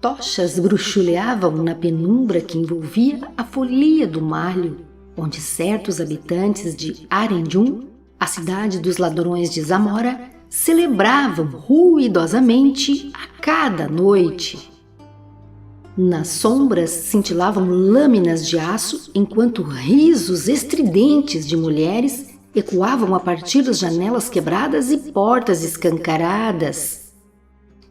Tochas bruxuleavam na penumbra que envolvia a folia do malho, onde certos habitantes de Arendjum, a cidade dos ladrões de Zamora, celebravam ruidosamente a cada noite. Nas sombras cintilavam lâminas de aço, enquanto risos estridentes de mulheres ecoavam a partir das janelas quebradas e portas escancaradas.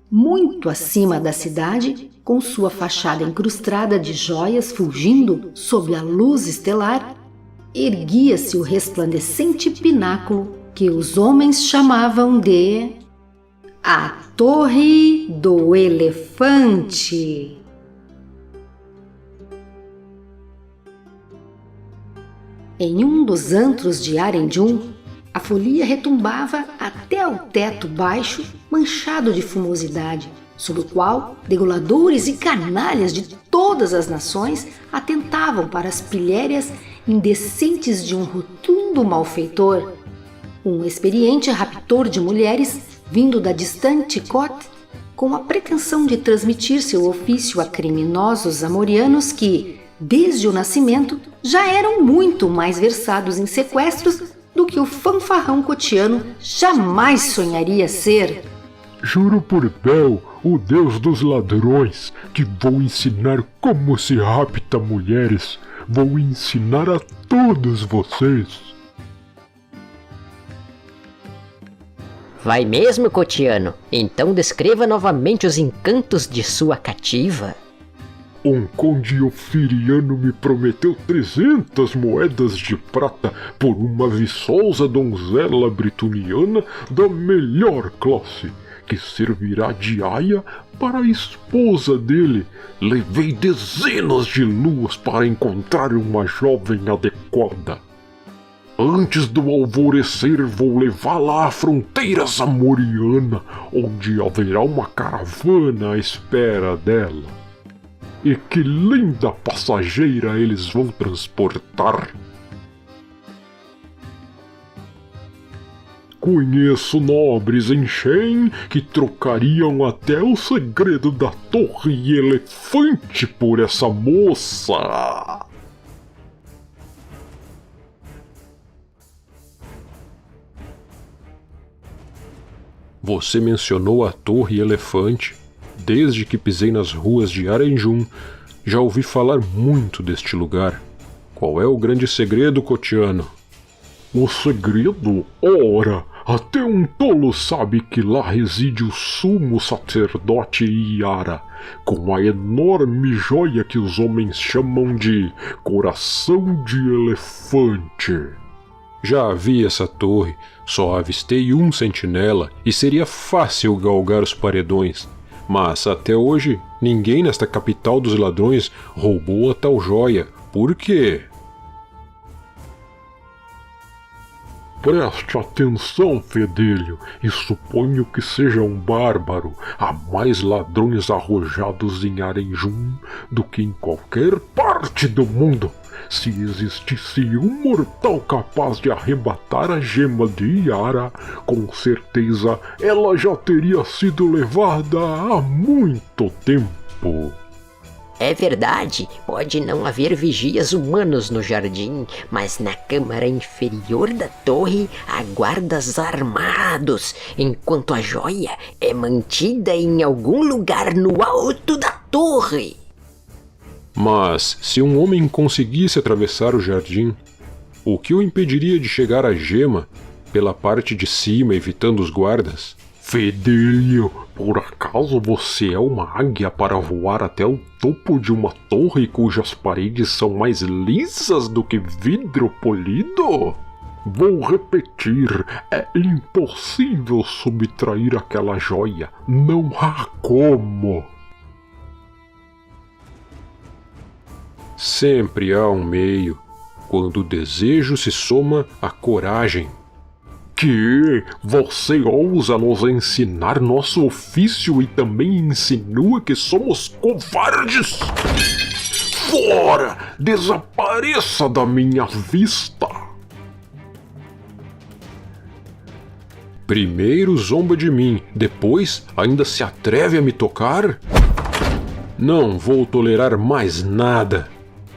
Muito acima da cidade, com sua fachada incrustada de joias fulgindo sob a luz estelar, erguia-se o resplandecente pináculo que os homens chamavam de a Torre do Elefante. Em um dos antros de Arendjum, a folia retumbava até ao teto baixo, manchado de fumosidade, sob o qual degoladores e canalhas de todas as nações atentavam para as pilhérias indecentes de um rotundo malfeitor, um experiente raptor de mulheres vindo da distante Côte, com a pretensão de transmitir seu ofício a criminosos amorianos que, desde o nascimento, já eram muito mais versados em sequestros do que o fanfarrão cotiano jamais sonharia ser. Juro por Bel, o deus dos ladrões, que vou ensinar como se rapta mulheres. Vou ensinar a todos vocês. Vai mesmo, cotiano? Então descreva novamente os encantos de sua cativa. Um conde ofiriano me prometeu 300 moedas de prata por uma viçosa donzela brituniana da melhor classe, que servirá de aia para a esposa dele. Levei dezenas de luas para encontrar uma jovem adequada. Antes do alvorecer vou levá-la à fronteira zamoriana, onde haverá uma caravana à espera dela. E que linda passageira eles vão transportar! Conheço nobres em Shen que trocariam até o segredo da Torre Elefante por essa moça! Você mencionou a Torre Elefante. Desde que pisei nas ruas de Arendjum, já ouvi falar muito deste lugar. Qual é o grande segredo, cotiano? O segredo? Ora, até um tolo sabe que lá reside o sumo sacerdote Iara, com a enorme joia que os homens chamam de coração de elefante. Já vi essa torre, só avistei um sentinela e seria fácil galgar os paredões. Mas até hoje, ninguém nesta capital dos ladrões roubou a tal joia. Por quê? Preste atenção, fedelho, e suponho que seja um bárbaro. Há mais ladrões arrojados em Arendjum do que em qualquer parte do mundo. Se existisse um mortal capaz de arrebatar a gema de Iara, com certeza ela já teria sido levada há muito tempo. É verdade, pode não haver vigias humanos no jardim, mas na câmara inferior da torre há guardas armados, enquanto a joia é mantida em algum lugar no alto da torre. Mas, se um homem conseguisse atravessar o jardim, o que o impediria de chegar à gema pela parte de cima, evitando os guardas? Fedelho, por acaso você é uma águia para voar até o topo de uma torre cujas paredes são mais lisas do que vidro polido? Vou repetir, é impossível subtrair aquela joia, não há como. Sempre há um meio, quando o desejo se soma à coragem. Que? Você ousa nos ensinar nosso ofício e também insinua que somos covardes? Fora! Desapareça da minha vista! Primeiro zomba de mim, depois ainda se atreve a me tocar? Não vou tolerar mais nada.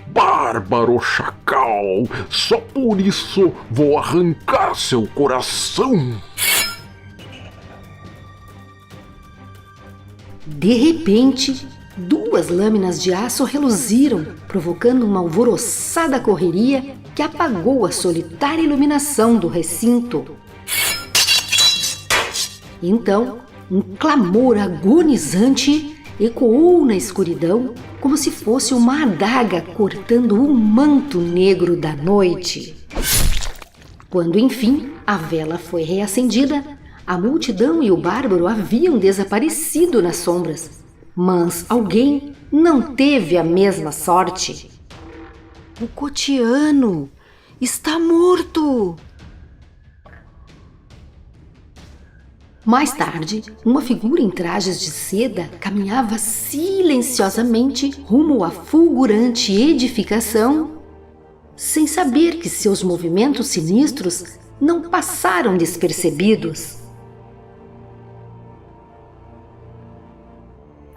Bárbaro chacal, só por isso vou arrancar seu coração. De repente, 2 lâminas de aço reluziram, provocando uma alvoroçada correria que apagou a solitária iluminação do recinto. Então, um clamor agonizante ecoou na escuridão como se fosse uma adaga cortando o manto negro da noite. Quando, enfim, a vela foi reacendida, a multidão e o bárbaro haviam desaparecido nas sombras. Mas alguém não teve a mesma sorte. O Cotiano está morto! Mais tarde, uma figura em trajes de seda caminhava silenciosamente rumo à fulgurante edificação, sem saber que seus movimentos sinistros não passaram despercebidos.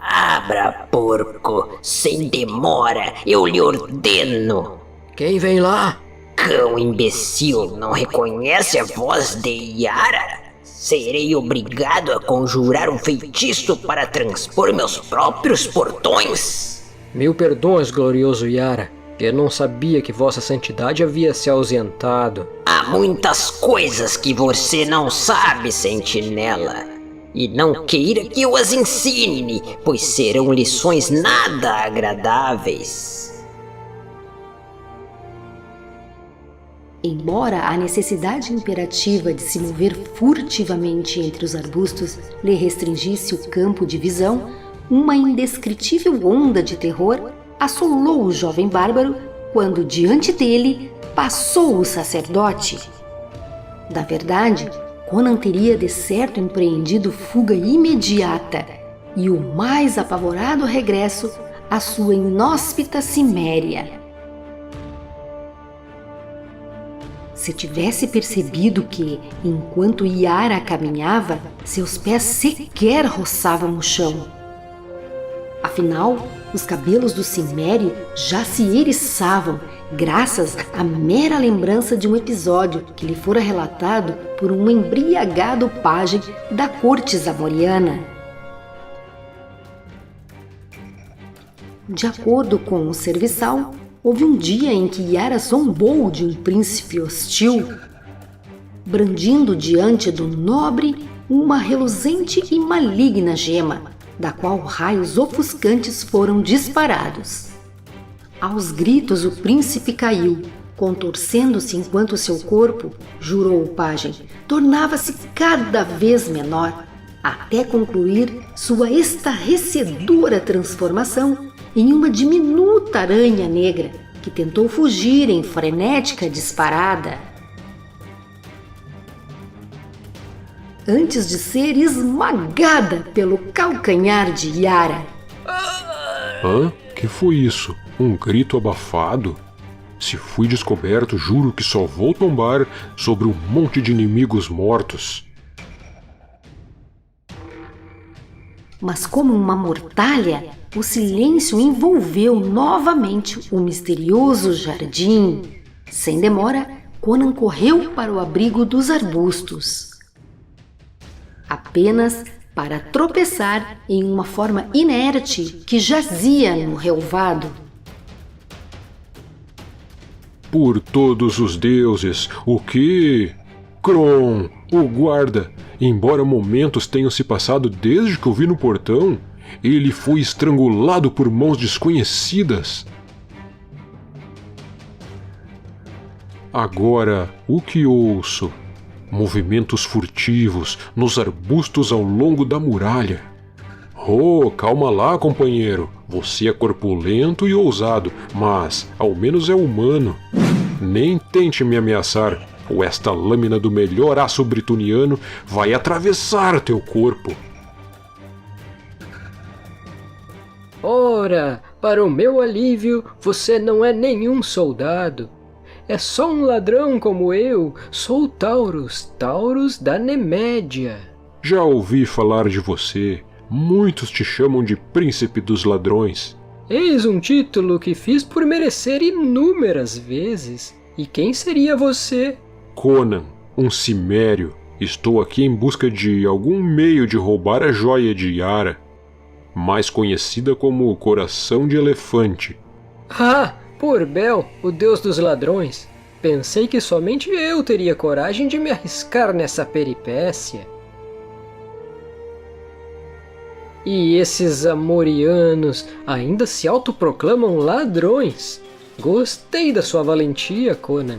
Abra, porco, sem demora, eu lhe ordeno. Quem vem lá? Cão imbecil, não reconhece a voz de Yara? Serei obrigado a conjurar um feitiço para transpor meus próprios portões? Mil perdões, glorioso Yara. Eu não sabia que vossa santidade havia se ausentado. Há muitas coisas que você não sabe, sentinela. E não queira que eu as ensine, pois serão lições nada agradáveis. Embora a necessidade imperativa de se mover furtivamente entre os arbustos lhe restringisse o campo de visão, uma indescritível onda de terror assolou o jovem bárbaro quando diante dele passou o sacerdote. Da verdade, Conan teria de certo empreendido fuga imediata e o mais apavorado regresso à sua inóspita Ciméria. Se tivesse percebido que, enquanto Yara caminhava, seus pés sequer roçavam o chão. Afinal, os cabelos do Cimério já se eriçavam, graças à mera lembrança de um episódio que lhe fora relatado por um embriagado pajem da corte zamoriana. De acordo com o serviçal, houve um dia em que Yara zombou de um príncipe hostil, brandindo diante do nobre uma reluzente e maligna gema, da qual raios ofuscantes foram disparados. Aos gritos o príncipe caiu, contorcendo-se enquanto seu corpo, jurou o pajem, tornava-se cada vez menor, até concluir sua estarrecedora transformação em uma diminuta aranha negra que tentou fugir em frenética disparada, antes de ser esmagada pelo calcanhar de Yara. Hã? Que foi isso? Um grito abafado? Se fui descoberto, juro que só vou tombar sobre um monte de inimigos mortos. Mas como uma mortalha, o silêncio envolveu novamente o misterioso jardim. Sem demora, Conan correu para o abrigo dos arbustos, apenas para tropeçar em uma forma inerte que jazia no relvado. Por todos os deuses, o que? Kron, o guarda, embora momentos tenham se passado desde que o vi no portão, ele foi estrangulado por mãos desconhecidas. Agora, o que ouço? Movimentos furtivos nos arbustos ao longo da muralha. Oh, calma lá, companheiro. Você é corpulento e ousado, mas ao menos é humano. Nem tente me ameaçar, ou esta lâmina do melhor aço britoniano vai atravessar teu corpo. Ora, para o meu alívio, você não é nenhum soldado. É só um ladrão como eu. Sou Taurus da Nemédia. Já ouvi falar de você. Muitos te chamam de Príncipe dos Ladrões. Eis um título que fiz por merecer inúmeras vezes. E quem seria você? Conan, um cimério. Estou aqui em busca de algum meio de roubar a joia de Yara, mais conhecida como Coração de Elefante. Ah, Pur-Bel, o deus dos ladrões. Pensei que somente eu teria coragem de me arriscar nessa peripécia. E esses amorianos ainda se autoproclamam ladrões. Gostei da sua valentia, Conan.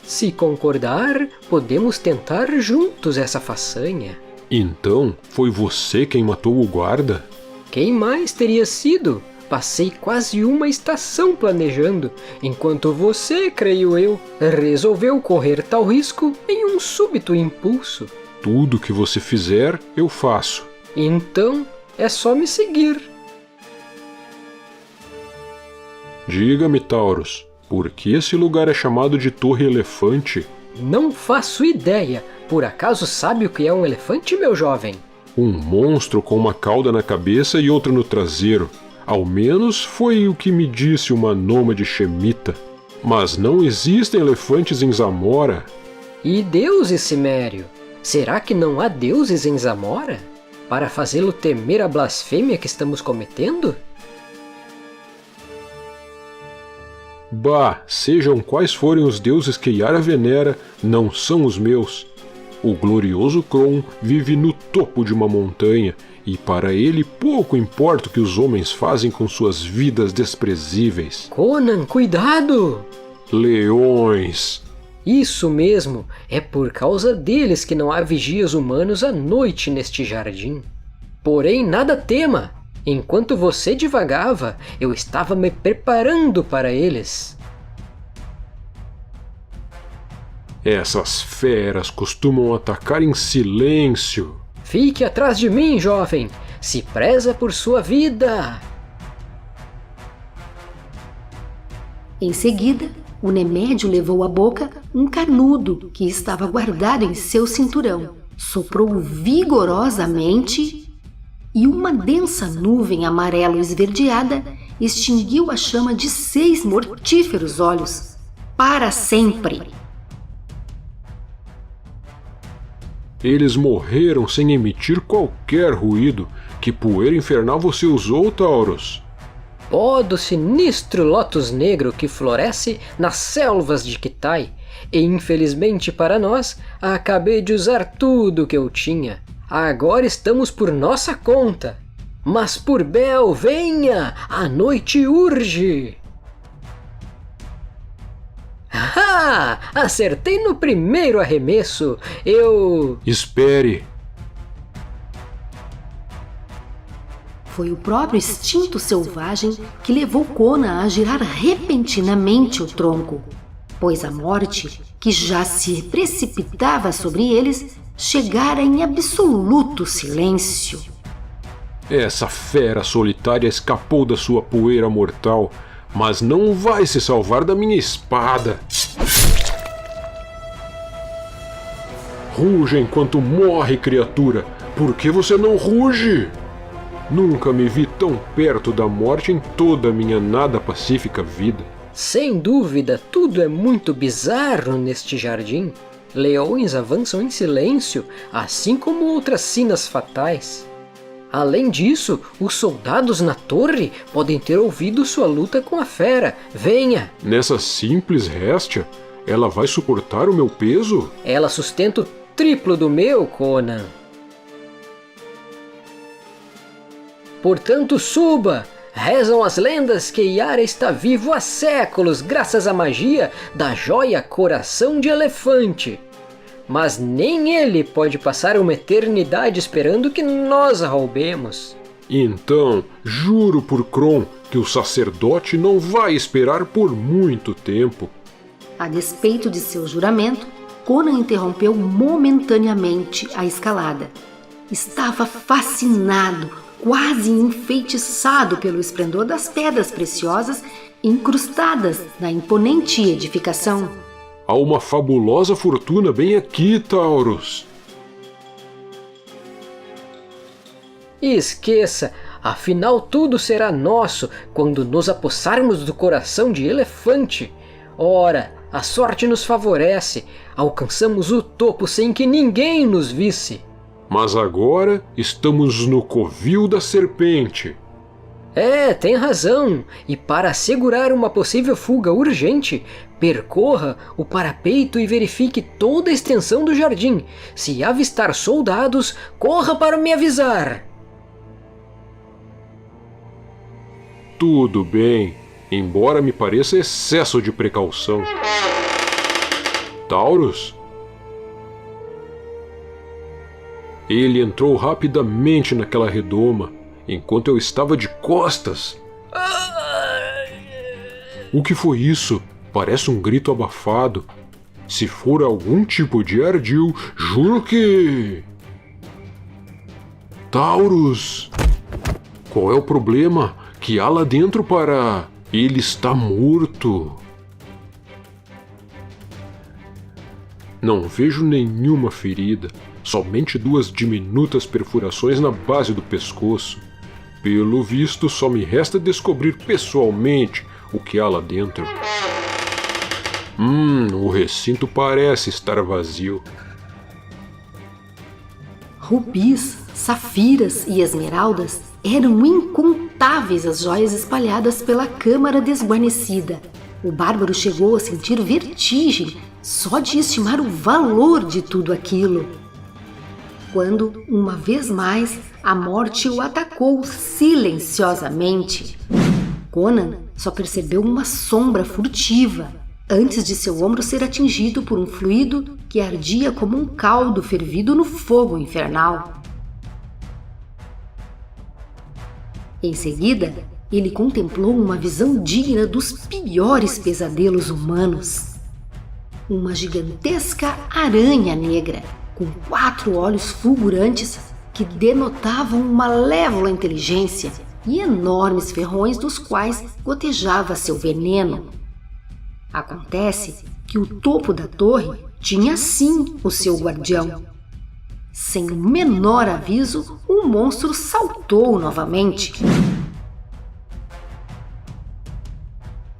Se concordar, podemos tentar juntos essa façanha. Então, foi você quem matou o guarda? Quem mais teria sido? Passei quase uma estação planejando, enquanto você, creio eu, resolveu correr tal risco em um súbito impulso. Tudo que você fizer, eu faço. Então, é só me seguir. Diga-me, Taurus, por que esse lugar é chamado de Torre Elefante? Não faço ideia. Por acaso sabe o que é um elefante, meu jovem? Um monstro com uma cauda na cabeça e outra no traseiro. Ao menos foi o que me disse uma nômade Shemita. Mas não existem elefantes em Zamora. E deuses, Cimério? Será que não há deuses em Zamora? Para fazê-lo temer a blasfêmia que estamos cometendo? Bah, sejam quais forem os deuses que Yara venera, não são os meus. O glorioso Kron vive no topo de uma montanha, e para ele pouco importa o que os homens fazem com suas vidas desprezíveis. Conan, cuidado! Leões! Isso mesmo, é por causa deles que não há vigias humanos à noite neste jardim. Porém, nada tema! Enquanto você divagava, eu estava me preparando para eles. Essas feras costumam atacar em silêncio. Fique atrás de mim, jovem! Se preza por sua vida! Em seguida, o Nemédio levou à boca um canudo que estava guardado em seu cinturão. Soprou vigorosamente e uma densa nuvem amarelo-esverdeada extinguiu a chama de 6 mortíferos olhos, para sempre. Eles morreram sem emitir qualquer ruído. Que poeira infernal você usou, Taurus? Pó do sinistro lótus negro que floresce nas selvas de Kitai. E infelizmente para nós, acabei de usar tudo o que eu tinha. Agora estamos por nossa conta. Mas Pur-Bel, venha! A noite urge! Ah! Acertei no primeiro arremesso! Espere! Foi o próprio instinto selvagem que levou Conan a girar repentinamente o tronco, pois a morte, que já se precipitava sobre eles, chegara em absoluto silêncio. Essa fera solitária escapou da sua poeira mortal, mas não vai se salvar da minha espada. Ruja enquanto morre, criatura! Por que você não ruge? Nunca me vi tão perto da morte em toda a minha nada pacífica vida. Sem dúvida, tudo é muito bizarro neste jardim. Leões avançam em silêncio, assim como outras sinas fatais. Além disso, os soldados na torre podem ter ouvido sua luta com a fera. Venha! Nessa simples réstia, ela vai suportar o meu peso? Ela sustenta o triplo do meu, Conan. Portanto, suba! Rezam as lendas que Yara está vivo há séculos graças à magia da joia Coração de Elefante. Mas nem ele pode passar uma eternidade esperando que nós a roubemos. Então, juro por Kron que o sacerdote não vai esperar por muito tempo. A despeito de seu juramento, Conan interrompeu momentaneamente a escalada. Estava fascinado, quase enfeitiçado pelo esplendor das pedras preciosas incrustadas na imponente edificação. Há uma fabulosa fortuna bem aqui, Taurus. Esqueça! Afinal, tudo será nosso quando nos apossarmos do coração de elefante. Ora, a sorte nos favorece. Alcançamos o topo sem que ninguém nos visse. Mas agora estamos no covil da serpente. Tem razão. E para assegurar uma possível fuga urgente, percorra o parapeito e verifique toda a extensão do jardim. Se avistar soldados, corra para me avisar. Tudo bem, embora me pareça excesso de precaução. Taurus? Ele entrou rapidamente naquela redoma, enquanto eu estava de costas. O que foi isso? Parece um grito abafado. Se for algum tipo de ardil, juro que... Taurus! Qual é o problema? Que há lá dentro para... Ele está morto. Não vejo nenhuma ferida, somente 2 diminutas perfurações na base do pescoço. Pelo visto, só me resta descobrir pessoalmente o que há lá dentro. O recinto parece estar vazio. Rubis, safiras e esmeraldas eram incontáveis as joias espalhadas pela câmara desguarnecida. O bárbaro chegou a sentir vertigem só de estimar o valor de tudo aquilo. Quando, uma vez mais, a morte o atacou silenciosamente. Conan só percebeu uma sombra furtiva antes de seu ombro ser atingido por um fluido que ardia como um caldo fervido no fogo infernal. Em seguida, ele contemplou uma visão digna dos piores pesadelos humanos. Uma gigantesca aranha negra, com 4 olhos fulgurantes que denotavam malévola inteligência e enormes ferrões dos quais gotejava seu veneno. Acontece que o topo da torre tinha sim o seu guardião. Sem o menor aviso, o monstro saltou novamente.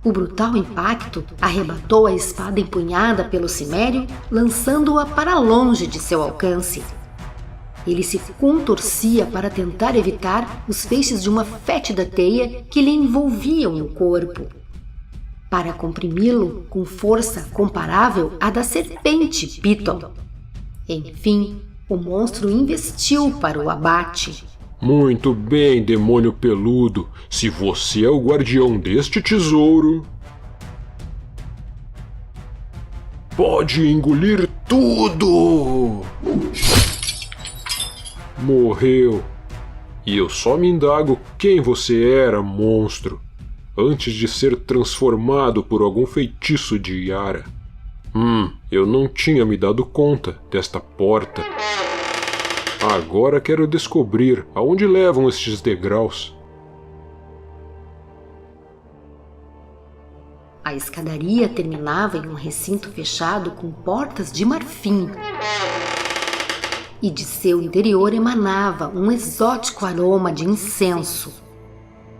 O brutal impacto arrebatou a espada empunhada pelo cimério, lançando-a para longe de seu alcance. Ele se contorcia para tentar evitar os feixes de uma fétida teia que lhe envolviam o corpo. Para comprimi-lo com força comparável à da serpente Piton. Enfim, o monstro investiu para o abate. Muito bem, demônio peludo. Se você é o guardião deste tesouro, pode engolir tudo! Morreu. E eu só me indago quem você era, monstro, antes de ser transformado por algum feitiço de Yara. Eu não tinha me dado conta desta porta. Agora quero descobrir aonde levam estes degraus. A escadaria terminava em um recinto fechado com portas de marfim. E de seu interior emanava um exótico aroma de incenso.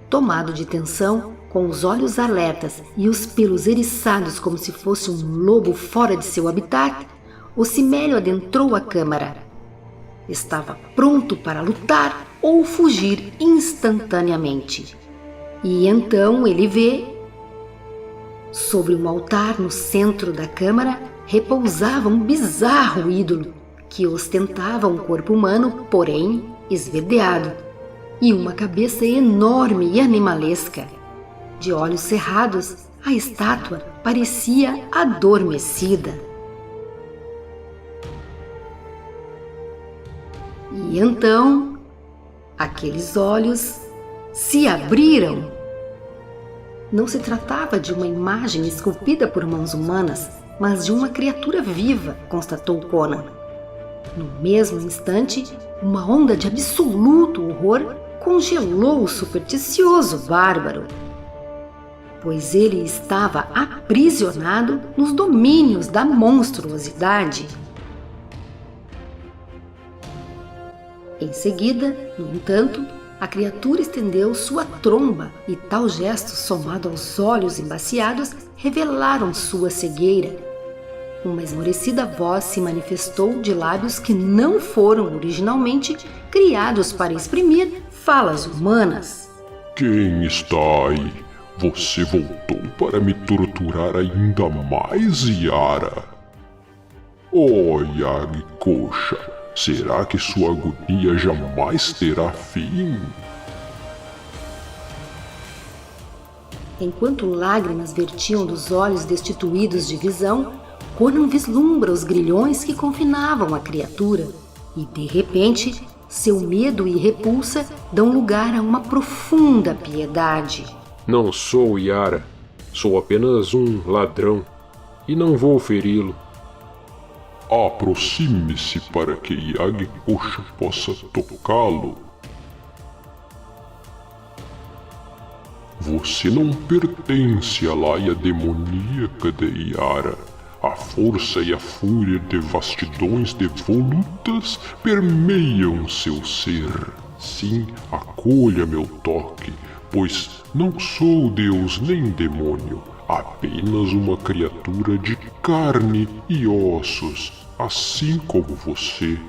Tomado de tensão, com os olhos alertas e os pelos eriçados como se fosse um lobo fora de seu habitat, o cimério adentrou a câmara. Estava pronto para lutar ou fugir instantaneamente. E então ele vê... Sobre um altar no centro da câmara repousava um bizarro ídolo que ostentava um corpo humano, porém esverdeado, e uma cabeça enorme e animalesca. De olhos cerrados, a estátua parecia adormecida. E então, aqueles olhos se abriram. Não se tratava de uma imagem esculpida por mãos humanas, mas de uma criatura viva, constatou Conan. No mesmo instante, uma onda de absoluto horror congelou o supersticioso bárbaro, pois ele estava aprisionado nos domínios da monstruosidade. Em seguida, no entanto, a criatura estendeu sua tromba e tal gesto, somado aos olhos embaciados, revelaram sua cegueira. Uma esmorecida voz se manifestou de lábios que não foram originalmente criados para exprimir falas humanas. Quem está aí? Você voltou para me torturar ainda mais, Yara? Oh, Yagi Coxa, será que sua agonia jamais terá fim? Enquanto lágrimas vertiam dos olhos destituídos de visão, Conan vislumbra os grilhões que confinavam a criatura e, de repente, seu medo e repulsa dão lugar a uma profunda piedade. Não sou Yara, sou apenas um ladrão e não vou feri-lo. Aproxime-se para que Yagi Coxa possa tocá-lo. Você não pertence à laia demoníaca de Yara. A força e a fúria de vastidões devolutas permeiam seu ser. Sim, acolha meu toque, pois não sou Deus nem demônio, apenas uma criatura de carne e ossos, assim como você.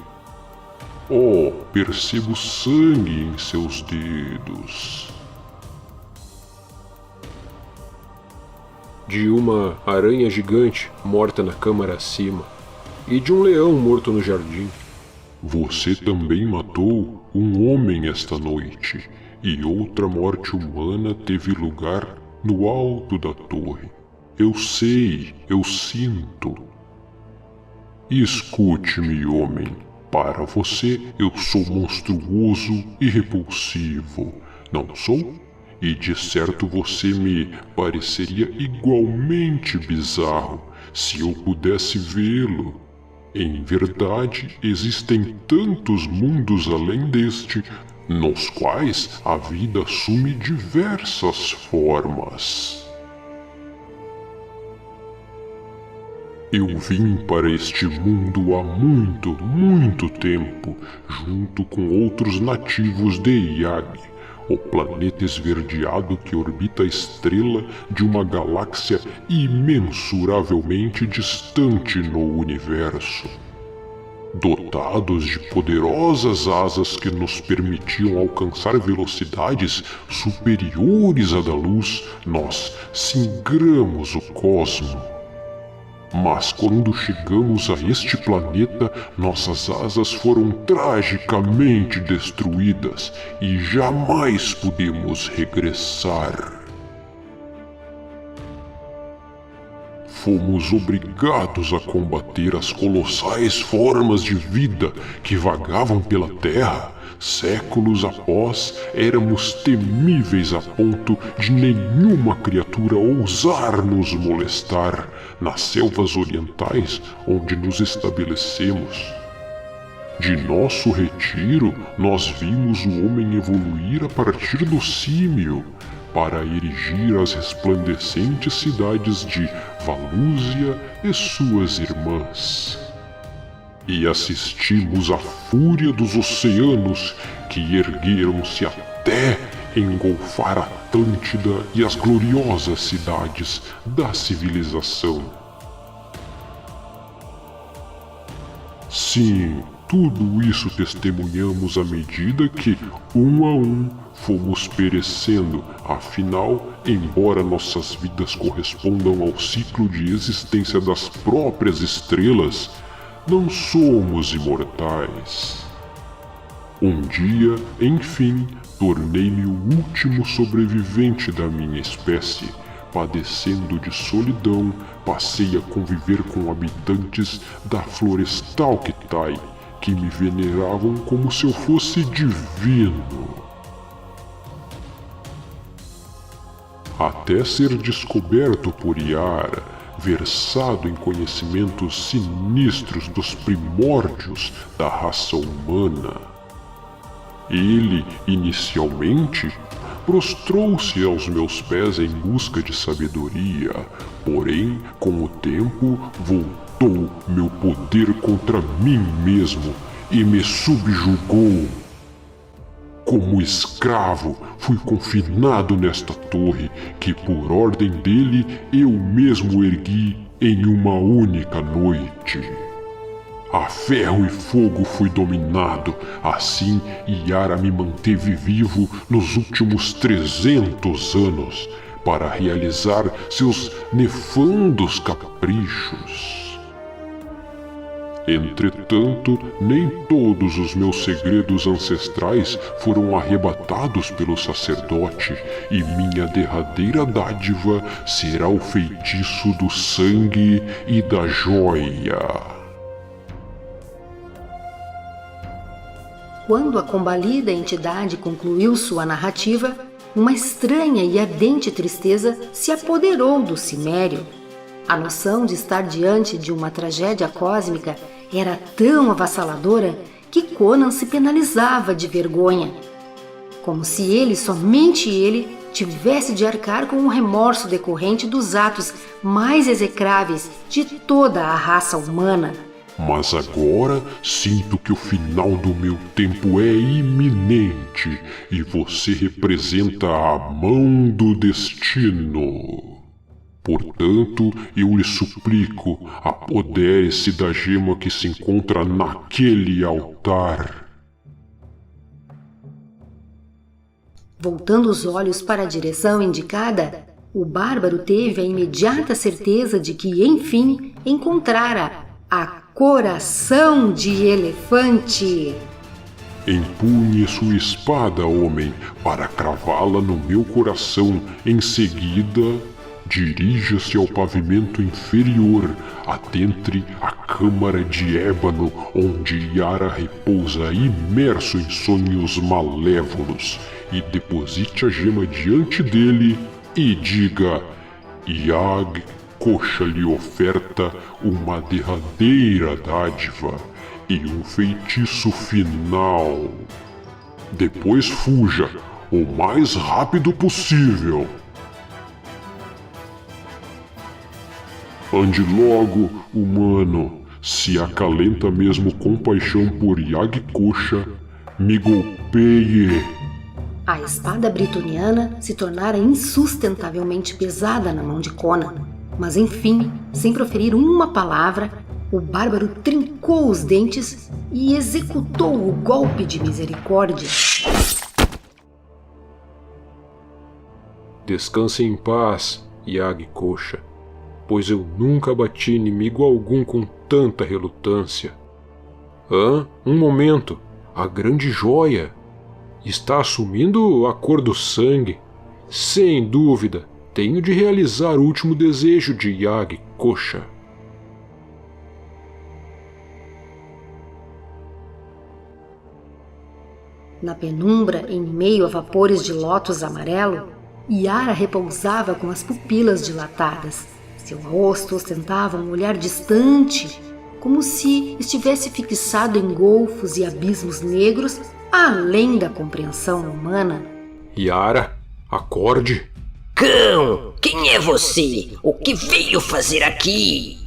Oh, percebo sangue em seus dedos. De uma aranha gigante morta na câmara acima, e de um leão morto no jardim. Você também matou um homem esta noite, e outra morte humana teve lugar no alto da torre. Eu sei, eu sinto. Escute-me, homem. Para você, eu sou monstruoso e repulsivo. Não sou? E de certo você me pareceria igualmente bizarro se eu pudesse vê-lo. Em verdade, existem tantos mundos além deste, nos quais a vida assume diversas formas. Eu vim para este mundo há muito, muito tempo, junto com outros nativos de Yagi, o planeta esverdeado que orbita a estrela de uma galáxia imensuravelmente distante no universo. Dotados de poderosas asas que nos permitiam alcançar velocidades superiores à da luz, nós singramos o cosmo. Mas quando chegamos a este planeta, nossas asas foram tragicamente destruídas e jamais pudemos regressar. Fomos obrigados a combater as colossais formas de vida que vagavam pela Terra. Séculos após, éramos temíveis a ponto de nenhuma criatura ousar nos molestar nas selvas orientais onde nos estabelecemos. De nosso retiro, nós vimos o homem evoluir a partir do símio para erigir as resplandecentes cidades de Valúzia e suas irmãs. E assistimos à fúria dos oceanos que ergueram-se até engolfar Atlântida e as gloriosas cidades da civilização. Sim, tudo isso testemunhamos à medida que, um a um, fomos perecendo. Afinal, embora nossas vidas correspondam ao ciclo de existência das próprias estrelas, não somos imortais. Um dia, enfim, tornei-me o último sobrevivente da minha espécie. Padecendo de solidão, passei a conviver com habitantes da Florestal Kitai, que me veneravam como se eu fosse divino. Até ser descoberto por Yara, versado em conhecimentos sinistros dos primórdios da raça humana. Ele, inicialmente, prostrou-se aos meus pés em busca de sabedoria, porém, com o tempo, voltou meu poder contra mim mesmo e me subjugou. Como escravo, fui confinado nesta torre que, por ordem dele, eu mesmo ergui em uma única noite. A ferro e fogo fui dominado, assim Yara me manteve vivo nos últimos 300 anos para realizar seus nefandos caprichos. Entretanto, nem todos os meus segredos ancestrais foram arrebatados pelo sacerdote, e minha derradeira dádiva será o feitiço do sangue e da joia. Quando a combalida entidade concluiu sua narrativa, uma estranha e ardente tristeza se apoderou do cimério. A noção de estar diante de uma tragédia cósmica era tão avassaladora que Conan se penalizava de vergonha. Como se ele, somente ele, tivesse de arcar com o remorso decorrente dos atos mais execráveis de toda a raça humana. Mas agora sinto que o final do meu tempo é iminente e você representa a mão do destino. Portanto, eu lhe suplico, apodere-se da gema que se encontra naquele altar. Voltando os olhos para a direção indicada, o bárbaro teve a imediata certeza de que, enfim, encontrara a coração de elefante. Empunhe sua espada, homem, para cravá-la no meu coração. Em seguida, dirija-se ao pavimento inferior, adentre a câmara de ébano, onde Yara repousa imerso em sonhos malévolos, e deposite a gema diante dele e diga: Yag Kosha lhe oferta uma derradeira dádiva e um feitiço final. Depois fuja, o mais rápido possível. Ande logo, humano. Se acalenta mesmo compaixão por Yag Kosha, me golpeie. A espada britoniana se tornara insustentavelmente pesada na mão de Conan, mas enfim, sem proferir uma palavra, o bárbaro trincou os dentes e executou o golpe de misericórdia. Descanse em paz, Yag Kosha, pois eu nunca bati inimigo algum com tanta relutância. Um momento, a grande joia está assumindo a cor do sangue. Sem dúvida, tenho de realizar o último desejo de Yag Kosha. Na penumbra, em meio a vapores de lótus amarelo, Yara repousava com as pupilas dilatadas. Seu rosto ostentava um olhar distante, como se estivesse fixado em golfos e abismos negros além da compreensão humana. Yara, acorde! Cão, quem é você? O que veio fazer aqui?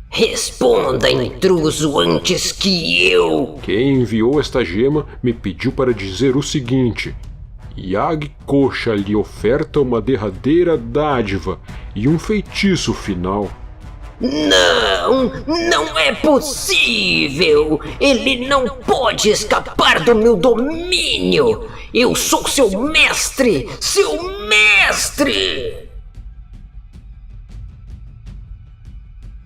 Responda, intruso, antes que eu... Quem enviou esta gema me pediu para dizer o seguinte: Yag Kosha lhe oferta uma derradeira dádiva e um feitiço final. Não é possível! Ele não pode escapar do meu domínio! Eu sou seu mestre! Seu mestre!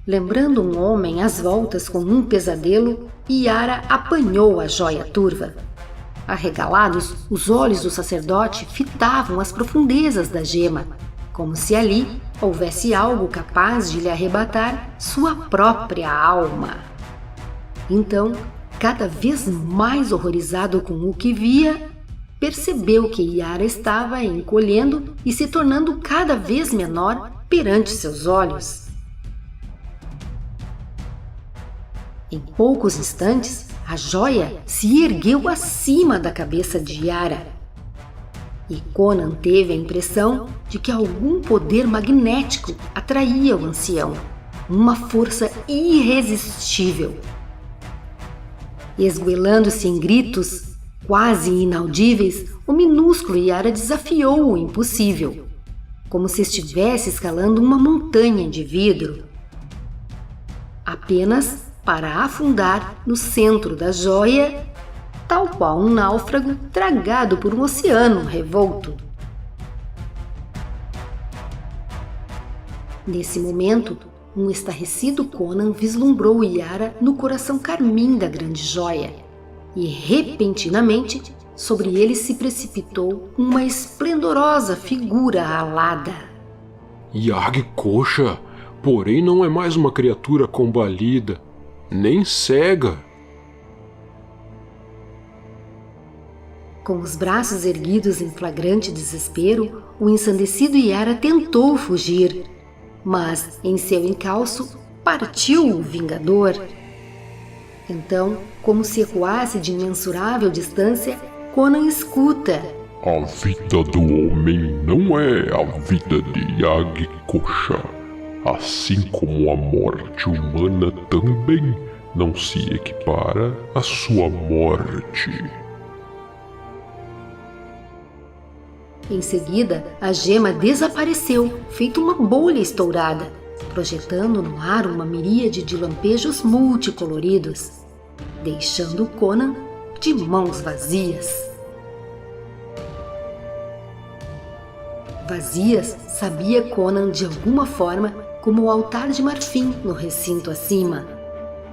Lembrando um homem às voltas com um pesadelo, Yara apanhou a joia turva. Arregalados, os olhos do sacerdote fitavam as profundezas da gema, como se ali houvesse algo capaz de lhe arrebatar sua própria alma. Então, cada vez mais horrorizado com o que via, percebeu que Yara estava encolhendo e se tornando cada vez menor perante seus olhos. Em poucos instantes, a joia se ergueu acima da cabeça de Yara. E Conan teve a impressão de que algum poder magnético atraía o ancião. uma força irresistível. Esgoelando-se em gritos quase inaudíveis, o minúsculo Yara desafiou o impossível, como se estivesse escalando uma montanha de vidro, apenas para afundar no centro da joia, tal qual um náufrago tragado por um oceano revolto. Nesse momento, um estarrecido Conan vislumbrou Yara no coração carmim da grande joia, e repentinamente sobre ele se precipitou uma esplendorosa figura alada. Yag Coxa, porém não é mais uma criatura combalida, nem cega. Com os braços erguidos em flagrante desespero, o ensandecido Yara tentou fugir, mas em seu encalço partiu o vingador. Então, como se ecoasse de imensurável distância, Conan escuta: A vida do homem não é a vida de Yag Coxa. Assim como a morte humana também não se equipara à sua morte. Em seguida, a gema desapareceu, feito uma bolha estourada, projetando no ar uma miríade de lampejos multicoloridos, deixando Conan de mãos vazias. Vazias, sabia Conan de alguma forma, como o altar de marfim no recinto acima.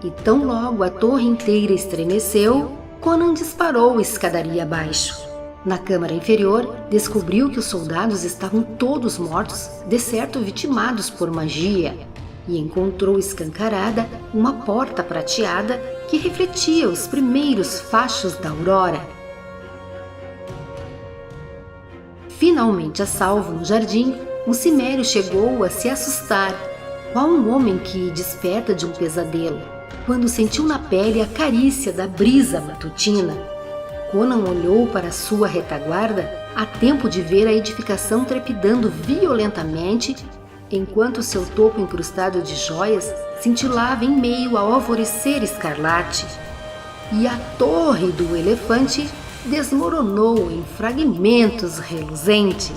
E tão logo a torre inteira estremeceu, Conan disparou escadaria abaixo. Na câmara inferior, descobriu que os soldados estavam todos mortos, de certo vitimados por magia, e encontrou escancarada uma porta prateada que refletia os primeiros fachos da aurora. Finalmente a salvo no jardim, um cimério chegou a se assustar, qual um homem que desperta de um pesadelo, quando sentiu na pele a carícia da brisa matutina. Conan olhou para sua retaguarda a tempo de ver a edificação trepidando violentamente, enquanto seu topo incrustado de joias cintilava em meio ao alvorecer escarlate. E a torre do elefante desmoronou em fragmentos reluzentes.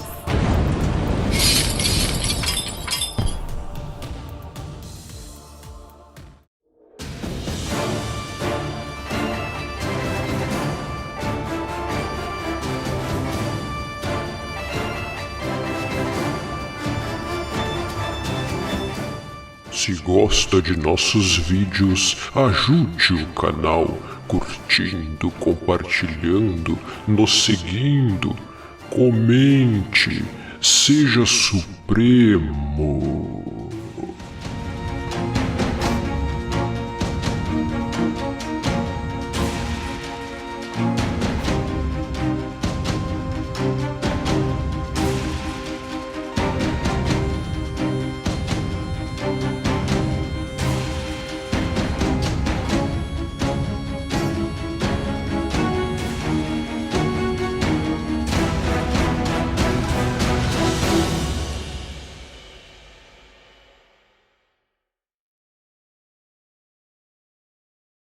Se gosta de nossos vídeos, ajude o canal curtindo, compartilhando, nos seguindo, comente, seja supremo.